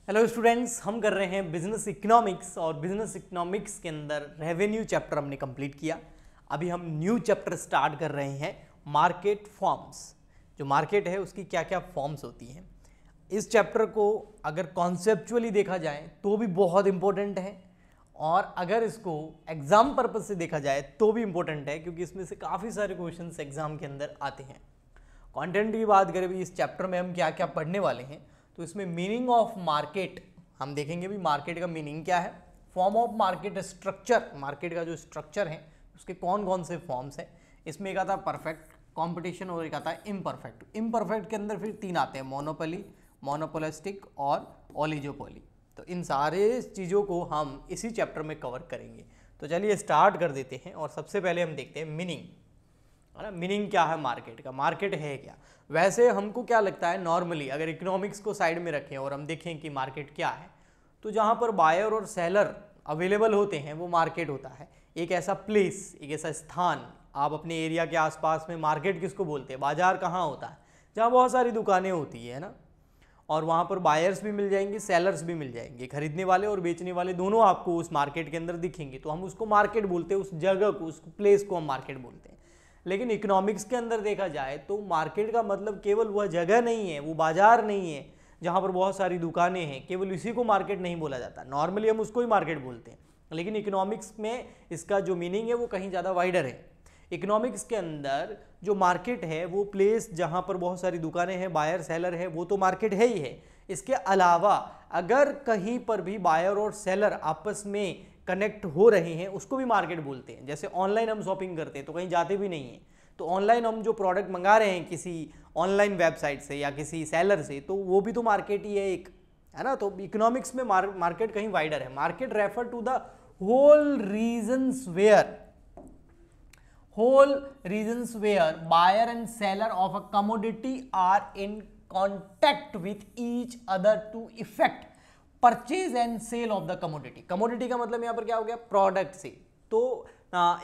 Hello students, हम कर रहे हैं बिजनेस इकोनॉमिक्स और बिजनेस इकोनॉमिक्स के अंदर रेवेन्यू चैप्टर हमने कंप्लीट किया। अभी हम न्यू चैप्टर स्टार्ट कर रहे हैं मार्केट फॉर्म्स। जो मार्केट है उसकी क्या क्या फॉर्म्स होती हैं। इस चैप्टर को अगर कॉन्सेप्चुअली देखा जाए तो भी बहुत इंपॉर्टेंट है, और अगर इसको एग्जाम पर्पज से देखा जाए तो भी इंपॉर्टेंट है, क्योंकि इसमें से काफ़ी सारे क्वेश्चंस एग्जाम के अंदर आते हैं। कंटेंट की बात करें भी, इस चैप्टर में हम क्या क्या पढ़ने वाले हैं, तो इसमें मीनिंग ऑफ मार्केट हम देखेंगे भी, मार्केट का मीनिंग क्या है, form of market structure, market का जो स्ट्रक्चर है उसके कौन कौन से फॉर्म्स हैं। इसमें एक आता है परफेक्ट कंपटीशन और एक आता है इम्परफेक्ट। इम्परफेक्ट के अंदर फिर तीन आते हैं, मोनोपोली, मोनोपोलिस्टिक और ओलिगोपोली। तो इन सारे चीज़ों को हम इसी चैप्टर में कवर करेंगे। तो चलिए स्टार्ट कर देते हैं, और सबसे पहले हम देखते हैं मीनिंग, है ना। मीनिंग क्या है मार्केट का, मार्केट है क्या। वैसे हमको क्या लगता है, नॉर्मली अगर इकोनॉमिक्स को साइड में रखें और हम देखें कि मार्केट क्या है, तो जहाँ पर बायर और सेलर अवेलेबल होते हैं वो मार्केट होता है। एक ऐसा प्लेस, एक ऐसा स्थान, आप अपने एरिया के आसपास में मार्केट किसको बोलते हैं, बाजार कहाँ होता है, जहाँ बहुत सारी दुकानें होती है ना, और वहाँ पर बायर्स भी मिल जाएंगे, सेलर्स भी मिल जाएंगे, खरीदने वाले और बेचने वाले दोनों आपको उस मार्केट के अंदर दिखेंगे, तो हम उसको मार्केट बोलते हैं। उस जगह को, उस प्लेस को हम मार्केट बोलते हैं। लेकिन इकोनॉमिक्स के अंदर देखा जाए तो मार्केट का मतलब केवल वह जगह नहीं है, वो बाजार नहीं है जहाँ पर बहुत सारी दुकानें हैं, केवल इसी को मार्केट नहीं बोला जाता। नॉर्मली हम उसको ही मार्केट बोलते हैं, लेकिन इकोनॉमिक्स में इसका जो मीनिंग है वो कहीं ज़्यादा वाइडर है। इकोनॉमिक्स के अंदर जो मार्केट है वो प्लेस जहाँ पर बहुत सारी दुकानें हैं, बायर सेलर है, वो तो मार्केट है ही है। इसके अलावा अगर कहीं पर भी बायर और सेलर आपस में कनेक्ट हो रहे हैं उसको भी मार्केट बोलते हैं। जैसे ऑनलाइन हम शॉपिंग करते हैं तो कहीं जाते भी नहीं हैं, तो ऑनलाइन हम जो प्रोडक्ट मंगा रहे हैं किसी ऑनलाइन वेबसाइट से या किसी सेलर से, तो वो भी तो मार्केट ही है एक, है ना। तो इकोनॉमिक्स में मार्केट कहीं वाइडर है। Market refer to the whole regions where buyer and seller of a commodity are in contact with each other to effect purchase and sale of the commodity. Commodity का मतलब यहां पर क्या हो गया, प्रोडक्ट से। तो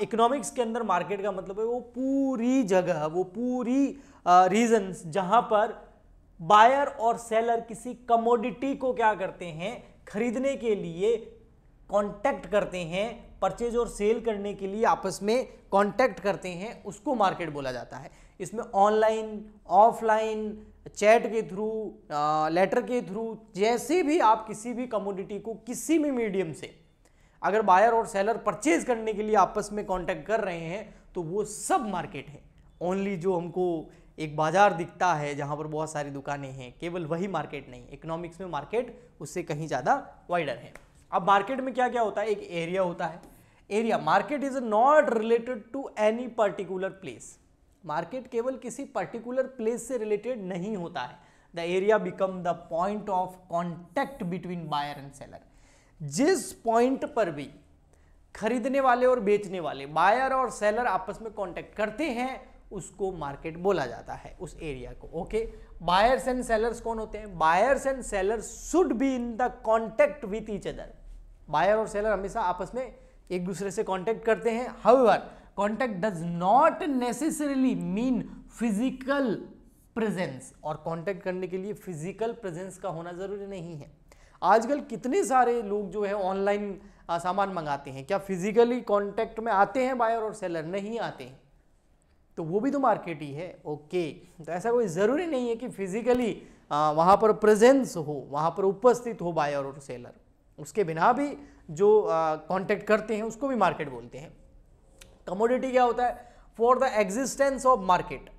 इकोनॉमिक्स के अंदर मार्केट का मतलब है वो पूरी जगह, वो पूरी रीजन्स जहां पर बायर और सेलर किसी कमोडिटी को क्या करते हैं, खरीदने के लिए कांटेक्ट करते हैं, परचेज और सेल करने के लिए आपस में कांटेक्ट करते हैं, उसको मार्केट बोला जाता है। इसमें ऑनलाइन, ऑफलाइन, चैट के थ्रू, लेटर के थ्रू, जैसे भी आप किसी भी कमोडिटी को किसी भी मीडियम से अगर बायर और सेलर परचेज करने के लिए आपस में कांटेक्ट कर रहे हैं तो वो सब मार्केट है। ओनली जो हमको एक बाजार दिखता है जहां पर बहुत सारी दुकानें हैं, केवल वही मार्केट नहीं। इकोनॉमिक्स में मार्केट उससे कहीं ज़्यादा वाइडर है। अब मार्केट में क्या क्या होता है, एक एरिया होता है। Area, market is not related to any particular place. Market केवल किसी पर्टिकुलर प्लेस से रिलेटेड नहीं होता है। The area become the point of contact between buyer and seller. जिस पॉइंट पर भी खरीदने वाले और बेचने वाले, बायर और सेलर आपस में कांटेक्ट करते हैं, उसको मार्केट बोला जाता है, उस एरिया को। ओके, बायर्स एंड सेलर्स कौन होते हैं, buyers and sellers should be in the contact with each other. Buyer और सेलर हमेशा आपस में एक दूसरे से कांटेक्ट करते हैं। However, contact does not necessarily mean physical presence, और कांटेक्ट करने के लिए फिजिकल प्रेजेंस का होना जरूरी नहीं है। आजकल कितने सारे लोग जो है ऑनलाइन सामान मंगाते हैं, क्या फिजिकली कांटेक्ट में आते हैं बायर और सेलर? नहीं आते हैं, तो वो भी तो मार्केट ही है। ओके, तो ऐसा कोई ज़रूरी नहीं है कि फिजिकली वहाँ पर प्रेजेंस हो, वहाँ पर उपस्थित हो बायर और सेलर। उसके बिना भी जो कांटेक्ट करते हैं उसको भी मार्केट बोलते हैं। कमोडिटी क्या होता है, for the existence of market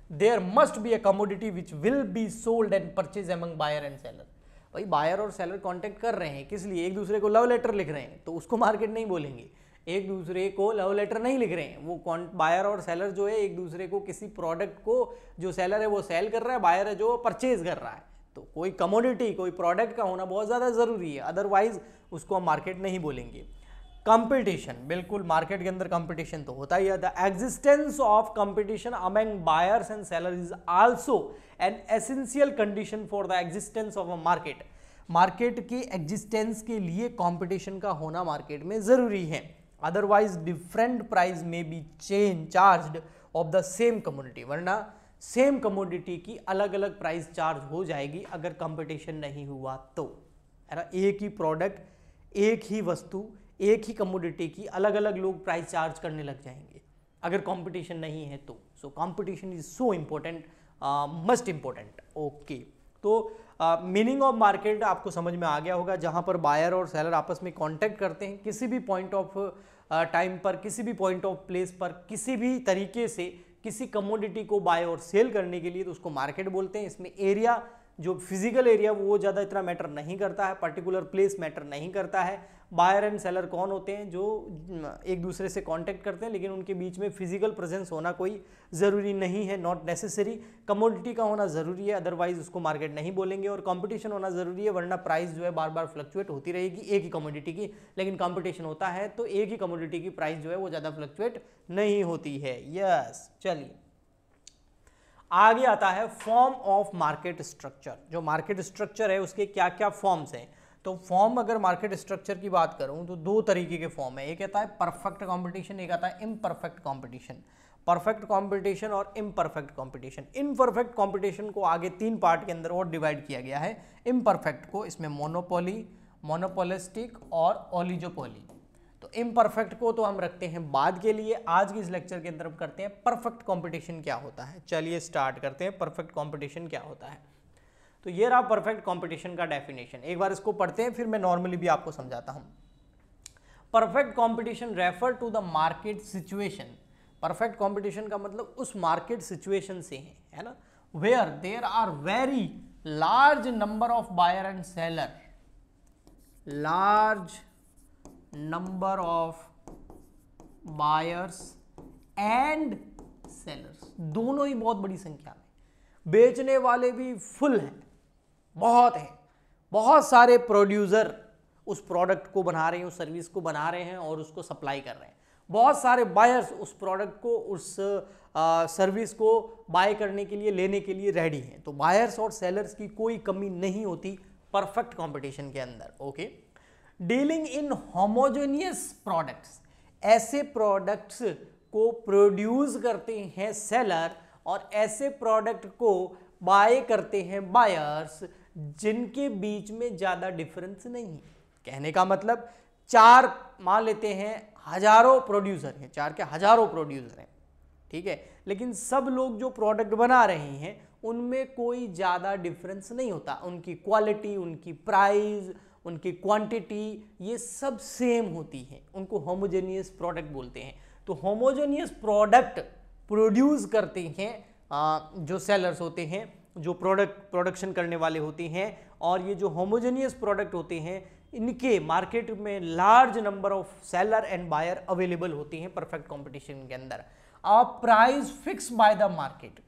there must be a commodity which will be sold and purchase among buyer and seller. भाई बायर और सेलर कांटेक्ट कर रहे हैं, किस लिए, एक दूसरे को लव लेटर लिख रहे हैं, तो उसको मार्केट नहीं बोलेंगे। एक दूसरे को लव लेटर नहीं लिख रहे हैं, वो बायर और सेलर जो है एक दूसरे को किसी प्रोडक्ट को, जो सेलर है वो सेल कर रहा है, बायर है जो परचेज कर रहा है। तो कोई कमोडिटी, कोई प्रोडक्ट का होना बहुत ज़्यादा ज़रूरी है, अदरवाइज उसको हम मार्केट नहीं बोलेंगे। कंपटीशन, बिल्कुल मार्केट के अंदर कंपटीशन तो होता ही है। The existence of competition among buyers and seller is also an essential condition for the existence of a market. Market के एग्जिस्टेंस के लिए कंपटीशन का होना मार्केट में जरूरी है, अदरवाइज डिफरेंट प्राइस में B charged of the same commodity, वरना सेम कमोडिटी की अलग अलग प्राइस चार्ज हो जाएगी अगर कंपटीशन नहीं हुआ तो, है ना। एक ही प्रोडक्ट, एक ही वस्तु, एक ही कमोडिटी की अलग अलग लोग प्राइस चार्ज करने लग जाएंगे अगर कंपटीशन नहीं है तो। So competition is so important, must important. Okay, तो मीनिंग ऑफ मार्केट आपको समझ में आ गया होगा, जहां पर बायर और सेलर आपस में कांटेक्ट करते हैं किसी भी पॉइंट ऑफ टाइम पर, किसी भी पॉइंट ऑफ प्लेस पर, किसी भी तरीके से किसी कमोडिटी को बाय और सेल करने के लिए, तो उसको मार्केट बोलते हैं। इसमें एरिया, जो फिजिकल एरिया, वो ज़्यादा इतना मैटर नहीं करता है, पर्टिकुलर प्लेस मैटर नहीं करता है। बायर एंड सेलर कौन होते हैं? जो एक दूसरे से कांटेक्ट करते हैं, लेकिन उनके बीच में फिजिकल प्रेजेंस होना कोई ज़रूरी नहीं है, नॉट नेसेसरी। कमोडिटी का होना ज़रूरी है, अदरवाइज उसको मार्केट नहीं बोलेंगे। और कंपटीशन होना ज़रूरी है, वरना प्राइस जो है बार बार फ्लक्चुएट होती रहेगी एक ही कमोडिटी की। लेकिन कंपटीशन होता है तो एक ही कमोडिटी की प्राइस जो है वो ज़्यादा फ्लक्चुएट नहीं होती है। यस, चलिए आगे आता है फॉर्म ऑफ मार्केट स्ट्रक्चर। जो मार्केट स्ट्रक्चर है उसके क्या क्या फॉर्म्स हैं? तो फॉर्म, अगर मार्केट स्ट्रक्चर की बात करूं तो दो तरीके के फॉर्म है। एक आता है परफेक्ट कंपटीशन, एक आता है इम्परफेक्ट कंपटीशन। परफेक्ट कंपटीशन और इम्परफेक्ट कंपटीशन। इम्परफेक्ट कंपटीशन को आगे 3 पार्ट के अंदर और डिवाइड किया गया है। इम्परफेक्ट को इसमें मोनोपोली, मोनोपोलिस्टिक और ओलिगोपोली। तो इम्परफेक्ट को तो हम रखते हैं बाद के लिए, आज के इस लेक्चर के अंदर हम करते हैं परफेक्ट कंपटीशन क्या होता है। चलिए स्टार्ट करते हैं, परफेक्ट कंपटीशन क्या होता है। तो ये रहा परफेक्ट कंपटीशन का डेफिनेशन। एक बार इसको पढ़ते हैं, फिर मैं नॉर्मली भी आपको समझाता हूं। Perfect competition refer to the market situation. Perfect competition का मतलब उस मार्केट सिचुएशन से है ना, where there are very large number of buyer and seller, large number of buyers and sellers, दोनों ही बहुत बड़ी संख्या में। बेचने वाले भी फुल हैं, बहुत हैं, बहुत सारे प्रोड्यूसर उस प्रोडक्ट को बना रहे हैं, उस सर्विस को बना रहे हैं और उसको सप्लाई कर रहे हैं। बहुत सारे बायर्स उस प्रोडक्ट को, उस सर्विस को बाय करने के लिए, लेने के लिए रेडी हैं। तो बायर्स और सेलर्स की कोई कमी नहीं होती परफेक्ट कंपटीशन के अंदर। Okay, dealing in homogeneous products, ऐसे प्रोडक्ट्स को प्रोड्यूस करते हैं सेलर और ऐसे प्रोडक्ट को बाय करते हैं बायर्स, जिनके बीच में ज़्यादा डिफरेंस नहीं। कहने का मतलब 4 मान लेते हैं, हजारों प्रोड्यूसर हैं, 4 के हजारों प्रोड्यूसर हैं, ठीक है, लेकिन सब लोग जो प्रोडक्ट बना रहे हैं उनमें कोई ज़्यादा डिफरेंस नहीं होता। उनकी क्वालिटी, उनकी प्राइस, उनकी क्वांटिटी, ये सब सेम होती है। उनको होमोजेनियस प्रोडक्ट बोलते हैं। तो होमोजेनियस प्रोडक्ट प्रोड्यूस करते हैं जो सेलर्स होते हैं, जो प्रोडक्शन करने वाले होते हैं। और ये जो होमोजेनियस प्रोडक्ट होते हैं, इनके मार्केट में large number of seller and buyer available होती हैं परफेक्ट कंपटीशन के अंदर। Price fix by the market,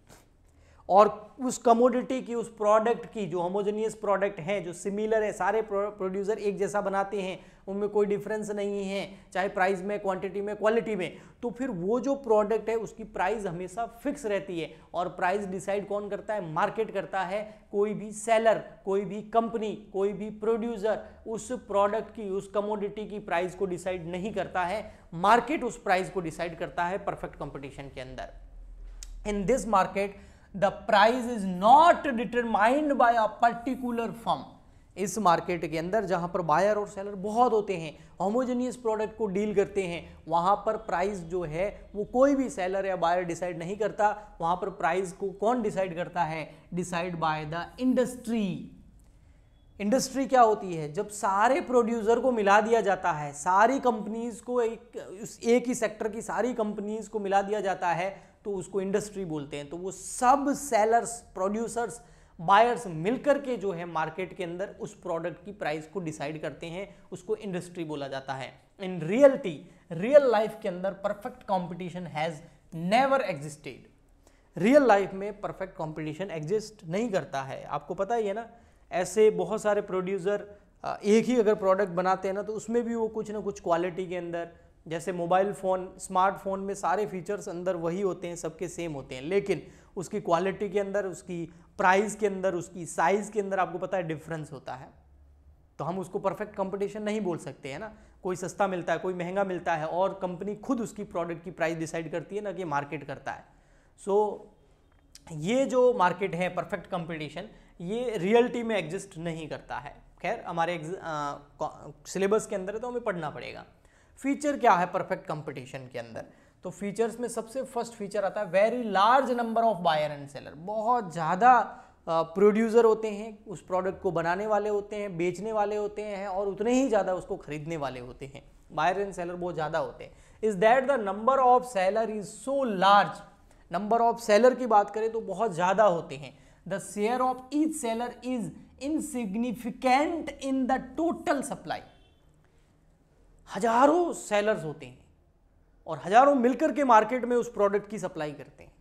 और उस कमोडिटी की, उस प्रोडक्ट की, जो होमोजेनियस प्रोडक्ट है, जो सिमिलर है, सारे प्रोड्यूसर एक जैसा बनाते हैं, उनमें कोई डिफरेंस नहीं है, चाहे प्राइस में, क्वांटिटी में, क्वालिटी में, तो फिर वो जो प्रोडक्ट है उसकी प्राइस हमेशा फिक्स रहती है। और प्राइस डिसाइड कौन करता है? मार्केट करता है। कोई भी सेलर, कोई भी कंपनी, कोई भी प्रोड्यूसर उस प्रोडक्ट की, उस कमोडिटी की प्राइस को डिसाइड नहीं करता है, मार्केट उस प्राइस को डिसाइड करता है परफेक्ट कंपटीशन के अंदर। In this market the price is not determined by a particular firm। इस मार्केट के अंदर जहां पर बायर और सेलर बहुत होते हैं, होमोजेनियस प्रोडक्ट को डील करते हैं, वहां पर प्राइस जो है वो कोई भी सेलर या बायर डिसाइड नहीं करता। वहां पर प्राइस को कौन डिसाइड करता है? Decide by the industry. Industry क्या होती है? जब सारे प्रोड्यूसर को मिला दिया जाता है, सारी कंपनीज को, एक ही सेक्टर की सारी कंपनीज को मिला दिया जाता है, तो उसको इंडस्ट्री बोलते हैं। तो वो सब सेलर्स, प्रोड्यूसर्स, बायर्स मिलकर के जो है मार्केट के अंदर उस प्रोडक्ट की प्राइस को डिसाइड करते हैं, उसको इंडस्ट्री बोला जाता है। इन रियलिटी, रियल लाइफ के अंदर perfect competition has never existed. Real life में परफेक्ट कंपटीशन एग्जिस्ट नहीं करता है। आपको पता ही है ना, ऐसे बहुत सारे प्रोड्यूसर एक ही अगर प्रोडक्ट बनाते हैं ना, तो उसमें भी वो कुछ ना कुछ क्वालिटी के अंदर, जैसे मोबाइल फ़ोन, स्मार्टफोन में सारे फीचर्स अंदर वही होते हैं, सबके सेम होते हैं, लेकिन उसकी क्वालिटी के अंदर, उसकी प्राइस के अंदर, उसकी साइज़ के अंदर आपको पता है डिफरेंस होता है। तो हम उसको परफेक्ट कंपटीशन नहीं बोल सकते हैं ना। कोई सस्ता मिलता है, कोई महंगा मिलता है, और कंपनी खुद उसकी प्रोडक्ट की प्राइस डिसाइड करती है ना, कि मार्केट करता है। सो ये जो मार्केट है परफेक्ट कंपटीशन, ये रियलिटी में एग्जिस्ट नहीं करता है। खैर हमारे सिलेबस के अंदर है तो हमें पढ़ना पड़ेगा। फीचर क्या है परफेक्ट कंपटीशन के अंदर? तो फीचर्स में सबसे फर्स्ट फीचर आता है very large number of buyer and seller. बहुत ज़्यादा प्रोड्यूसर होते हैं, उस प्रोडक्ट को बनाने वाले होते हैं, बेचने वाले होते हैं, और उतने ही ज़्यादा उसको खरीदने वाले होते हैं। बायर एंड सेलर बहुत ज़्यादा होते हैं। Is that the number of seller is so large? Number of seller की बात करें तो बहुत ज़्यादा होते हैं। The share of each seller is insignificant in the total supply. हजारों सेलर्स होते हैं और हजारों मिलकर के मार्केट में उस प्रोडक्ट की सप्लाई करते हैं,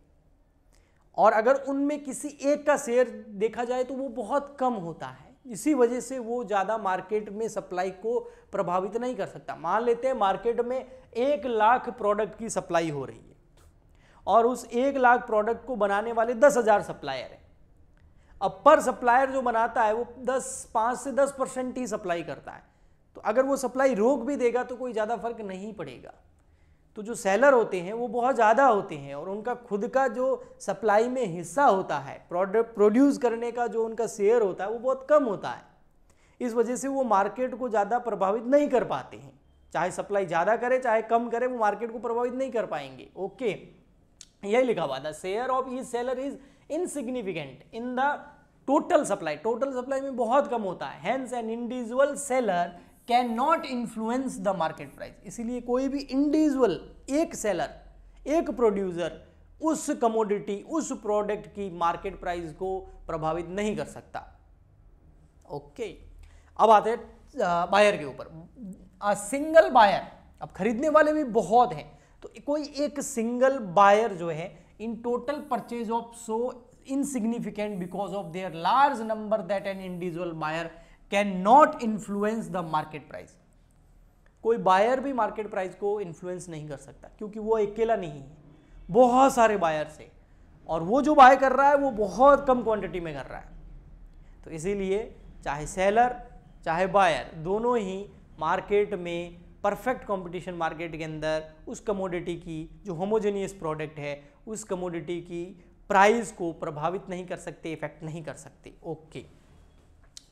और अगर उनमें किसी एक का शेयर देखा जाए तो वो बहुत कम होता है। इसी वजह से वो ज़्यादा मार्केट में सप्लाई को प्रभावित नहीं कर सकता। मान लेते हैं मार्केट में 1 लाख प्रोडक्ट की सप्लाई हो रही है और उस 1 लाख प्रोडक्ट को बनाने वाले 10,000 सप्लायर हैं। अब पर सप्लायर जो बनाता है वो 5 से 10% ही सप्लाई करता है, तो अगर वो सप्लाई रोक भी देगा तो कोई ज़्यादा फर्क नहीं पड़ेगा। तो जो सेलर होते हैं वो बहुत ज़्यादा होते हैं और उनका खुद का जो सप्लाई में हिस्सा होता है, प्रोडक्ट प्रोड्यूस करने का जो उनका शेयर होता है वो बहुत कम होता है। इस वजह से वो मार्केट को ज़्यादा प्रभावित नहीं कर पाते हैं। चाहे सप्लाई ज़्यादा करे चाहे कम करे, वो मार्केट को प्रभावित नहीं कर पाएंगे। ओके, यही लिखा हुआ था, share of each seller is insignificant in the total supply. Total supply में बहुत कम होता है। Hence an individual seller can not influence the market price. इसीलिए कोई भी इंडिविजुअल, एक सेलर, एक प्रोड्यूसर उस कमोडिटी, उस प्रोडक्ट की मार्केट प्राइस को प्रभावित नहीं कर सकता। ओके, अब आते हैं बायर के ऊपर। सिंगल बायर, अब खरीदने वाले भी बहुत हैं, तो कोई एक सिंगल बायर जो है in total purchase of so insignificant because of their large number that an individual buyer can not influence the market price. कोई बायर भी मार्केट प्राइस को इन्फ्लुएंस नहीं कर सकता, क्योंकि वो अकेला नहीं है, बहुत सारे बायर से, और वो जो बाय कर रहा है वो बहुत कम क्वांटिटी में कर रहा है। तो इसीलिए चाहे सेलर चाहे बायर दोनों ही मार्केट में, परफेक्ट कंपटीशन मार्केट के अंदर, उस कमोडिटी की जो होमोजेनियस प्रोडक्ट है उस कमोडिटी की प्राइस को प्रभावित नहीं कर सकते, इफेक्ट नहीं कर सकते। Okay,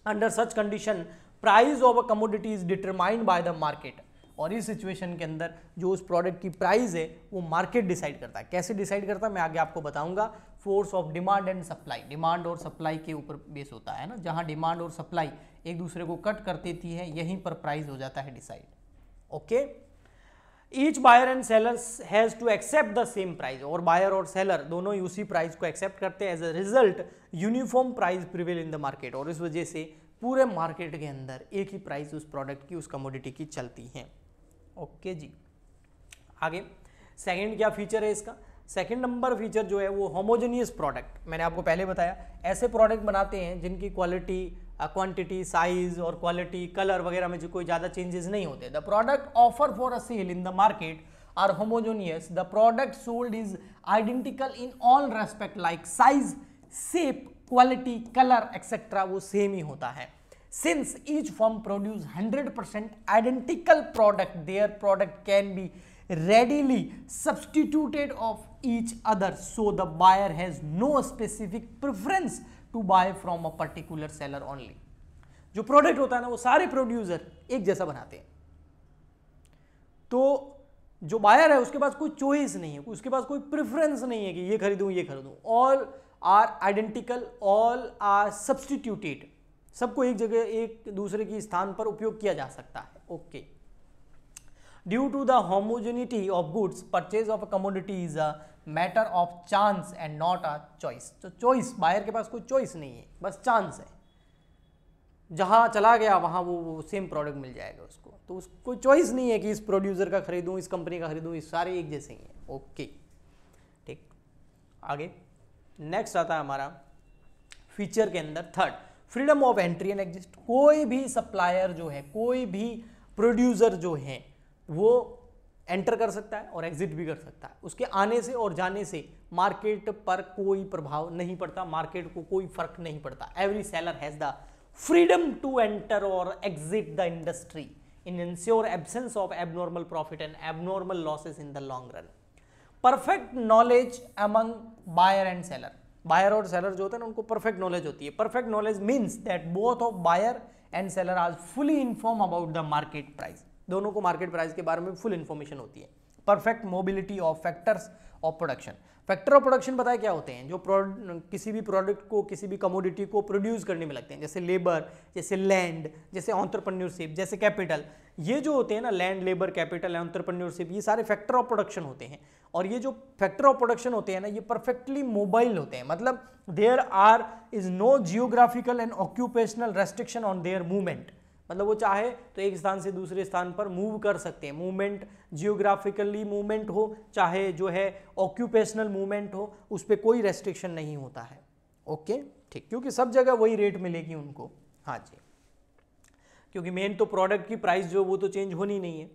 under such condition price of a commodity is determined by the market. और इस सिचुएशन के अंदर जो उस प्रोडक्ट की प्राइस है वो मार्केट डिसाइड करता है। कैसे डिसाइड करता है मैं आगे आपको बताऊंगा। Force of demand and supply, demand और सप्लाई के ऊपर बेस होता है ना, जहां डिमांड और सप्लाई एक दूसरे को कट कर देती है, यहीं पर प्राइस हो जाता है decide. Okay, each buyer and sellers has to accept the same price, और बायर और सेलर दोनों ही उसी प्राइस को एक्सेप्ट करते हैं। As a result uniform price prevail in the market, और इस वजह से पूरे मार्केट के अंदर एक ही प्राइस उस प्रोडक्ट की, उस कमोडिटी की चलती है। ओके जी, आगे सेकंड क्या फीचर है इसका? सेकंड नंबर फीचर जो है वो होमोजेनियस प्रोडक्ट। मैंने आपको पहले बताया ऐसे प्रोडक्ट बनाते हैं जिनकी क्वालिटी, क्वांटिटी, साइज और क्वालिटी, कलर वगैरह में जो कोई ज़्यादा चेंजेस नहीं होते। The product offer for a sale in the market are homogeneous. The product sold is identical in all respect, like size, shape, quality, colour etcetera, वो same ही होता है। Since each firm produce 100% identical product, their product can be readily substituted of each other, so the buyer has no specific preference to buy from a particular seller only. जो product होता है ना वो सारे producer एक जैसा बनाते हैं, तो जो बायर है उसके पास कोई चॉइस नहीं है, उसके पास कोई प्रेफरेंस नहीं है कि ये खरीदूं ये खरीदूं। All are identical, all are substituted, सबको एक जगह एक दूसरे की स्थान पर उपयोग किया जा सकता है। Okay, due to the homogeneity of goods, purchase of a commodity is a matter of chance and not a choice. तो चॉइस, बायर के पास कोई चॉइस नहीं है, बस चांस है, जहां चला गया वहां वो सेम प्रोडक्ट मिल जाएगा उसको। तो उसको चॉइस नहीं है कि इस प्रोड्यूसर का खरीदूं, इस कंपनी का खरीदूं, इस सारे एक जैसे ही हैं। ओके, ठीक, आगे नेक्स्ट आता है हमारा फीचर के अंदर third, freedom of entry and exit. कोई भी सप्लायर जो है, कोई भी प्रोड्यूसर जो है वो एंटर कर सकता है और एग्जिट भी कर सकता है। उसके आने से और जाने से मार्केट पर कोई प्रभाव नहीं पड़ता, मार्केट को कोई फर्क नहीं पड़ता। Every seller has the freedom to enter और exit the industry in ensure absence of abnormal profit and abnormal losses in the long run. Perfect knowledge among buyer and seller, buyer और seller जो होता है ना उनको perfect knowledge होती है। Perfect knowledge means that both of buyer and seller are fully inform about the market price. दोनों को मार्केट प्राइस के बारे में फुल इन्फॉर्मेशन होती है। Perfect mobility of factors of production. Factor of production पता है क्या होते हैं, जो किसी भी प्रोडक्ट को, किसी भी कमोडिटी को प्रोड्यूस करने में लगते हैं, जैसे लेबर, जैसे लैंड, जैसे एंटरप्रेन्योरशिप, जैसे कैपिटल। ये जो होते हैं ना, लैंड, लेबर, कैपिटल, एंटरप्रेन्योरशिप, ये सारे फैक्टर ऑफ प्रोडक्शन होते हैं। और ये जो फैक्टर ऑफ प्रोडक्शन होते हैं ना, ये परफेक्टली मोबाइल होते हैं, मतलब there are is no geographical and occupational restriction on their movement. मतलब वो चाहे तो एक स्थान से दूसरे स्थान पर मूव कर सकते हैं। मूवमेंट जियोग्राफिकली मूवमेंट हो, चाहे जो है ऑक्यूपेशनल मूवमेंट हो, उस पर कोई रेस्ट्रिक्शन नहीं होता है। ओके ठीक, क्योंकि सब जगह वही रेट मिलेगी उनको। हाँ जी, क्योंकि मेन तो प्रोडक्ट की प्राइस जो वो तो चेंज होनी नहीं है।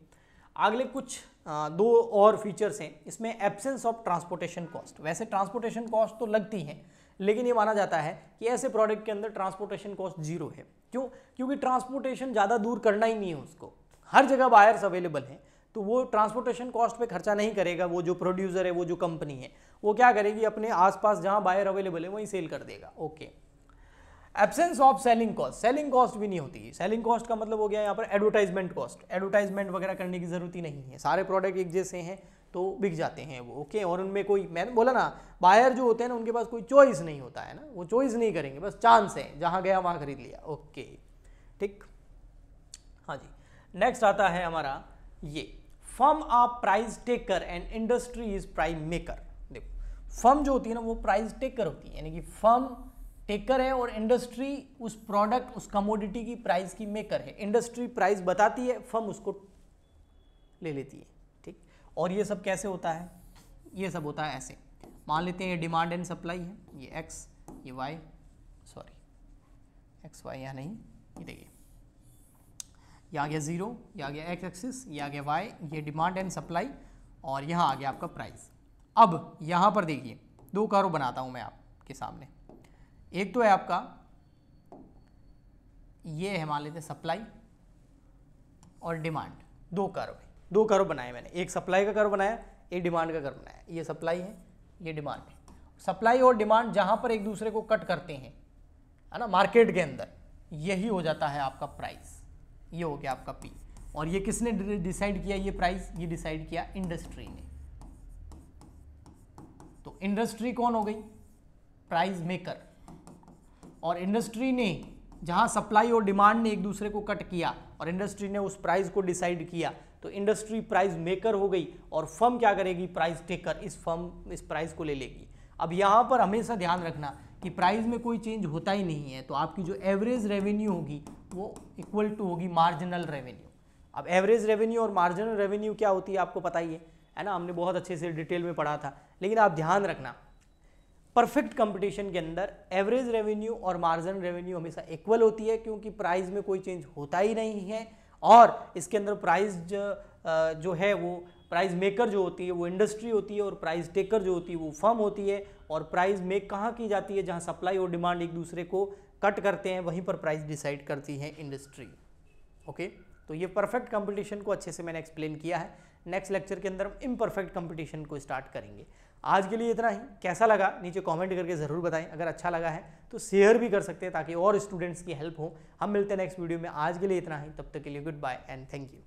अगले कुछ दो और फीचर्स हैं इसमें। Absence of transportation cost. वैसे ट्रांसपोर्टेशन कॉस्ट तो लगती है, लेकिन ये माना जाता है कि ऐसे प्रोडक्ट के अंदर ट्रांसपोर्टेशन कॉस्ट जीरो है। क्यों? क्योंकि ट्रांसपोर्टेशन ज़्यादा दूर करना ही नहीं है उसको, हर जगह बायर्स अवेलेबल हैं, तो वो ट्रांसपोर्टेशन कॉस्ट पे खर्चा नहीं करेगा। वो जो प्रोड्यूसर है, वो जो कंपनी है, वो क्या करेगी, अपने आसपास जहाँ बायर अवेलेबल है वहीं सेल कर देगा। Okay. Absence of selling cost. Selling cost भी नहीं होती। सेलिंग कॉस्ट का मतलब हो गया यहाँ पर एडवर्टाइजमेंट कॉस्ट। एडवर्टाइजमेंट वगैरह करने की जरूरत ही नहीं है, सारे प्रोडक्ट एक जैसे हैं तो बिक जाते हैं वो। ओके। और उनमें कोई, मैंने बोला ना, बायर जो होते हैं ना, उनके पास कोई चॉइस नहीं होता है ना, वो चॉइस नहीं करेंगे, बस चांस है, जहाँ गया वहाँ खरीद लिया। ओके ठीक। हाँ जी, नेक्स्ट आता है हमारा ये, firm of price taker and industry is price maker. देखो, फर्म जो होती है ना, वो प्राइस टेकर होती है, यानी कि फर्म टेकर है और इंडस्ट्री उस प्रोडक्ट, उस कमोडिटी की प्राइस की मेकर है। इंडस्ट्री प्राइस बताती है, फर्म उसको ले लेती है। ठीक। और ये सब कैसे होता है? ये सब होता है ऐसे, मान लेते हैं ये डिमांड एंड सप्लाई है, ये एक्स, ये वाई, सॉरी एक्स वाई यहाँ नहीं, ये देखिए, ये आ गया जीरो, ये आ गया एक्स एक्सिस, ये आ गया वाई, ये डिमांड एंड सप्लाई, और यहाँ आ गया आपका प्राइस। अब यहाँ पर देखिए, दो कर्व बनाता हूँ मैं आपके सामने। एक तो है आपका ये है, मान लेते हैं सप्लाई और डिमांड, दो कर्व है, दो कर्व बनाए मैंने, एक सप्लाई का कर्व बनाया, एक डिमांड का कर्व बनाया। ये सप्लाई है, ये डिमांड है। सप्लाई और डिमांड जहां पर एक दूसरे को कट करते हैं, है ना, मार्केट के अंदर, यही हो जाता है आपका प्राइस। ये हो गया आपका पी। और ये किसने डिसाइड किया ये प्राइस? ये डिसाइड किया इंडस्ट्री ने। तो इंडस्ट्री कौन हो गई? Price maker. और इंडस्ट्री ने, जहां सप्लाई और डिमांड ने एक दूसरे को कट किया और इंडस्ट्री ने उस प्राइस को डिसाइड किया, तो इंडस्ट्री प्राइस मेकर हो गई और फर्म क्या करेगी? Price taker. इस फर्म इस प्राइस को ले लेगी। अब यहां पर हमेशा ध्यान रखना कि प्राइस में कोई चेंज होता ही नहीं है, तो आपकी जो एवरेज रेवेन्यू होगी वो इक्वल टू होगी मार्जिनल रेवेन्यू। अब एवरेज रेवेन्यू और मार्जिनल रेवेन्यू क्या होती है आपको पता ही है ना, हमने बहुत अच्छे से डिटेल में पढ़ा था। लेकिन आप ध्यान रखना, परफेक्ट कंपटीशन के अंदर एवरेज रेवेन्यू और मार्जिनल रेवेन्यू हमेशा इक्वल होती है, क्योंकि प्राइस में कोई चेंज होता ही नहीं है। और इसके अंदर प्राइस जो है वो प्राइस मेकर जो होती है वो इंडस्ट्री होती है, और प्राइस टेकर जो होती है वो फर्म होती है। और प्राइस मेक कहाँ की जाती है? जहाँ सप्लाई और डिमांड एक दूसरे को कट करते हैं, वहीं पर प्राइस डिसाइड करती है इंडस्ट्री। ओके, तो ये परफेक्ट कंपटीशन को अच्छे से मैंने एक्सप्लेन किया है। नेक्स्ट लेक्चर के अंदर हम इम्परफेक्ट कंपटीशन को स्टार्ट करेंगे। आज के लिए इतना ही। कैसा लगा नीचे कमेंट करके ज़रूर बताएं। अगर अच्छा लगा है तो शेयर भी कर सकते हैं ताकि और स्टूडेंट्स की हेल्प हो। हम मिलते हैं नेक्स्ट वीडियो में। आज के लिए इतना ही, तब तक के लिए goodbye and thank you.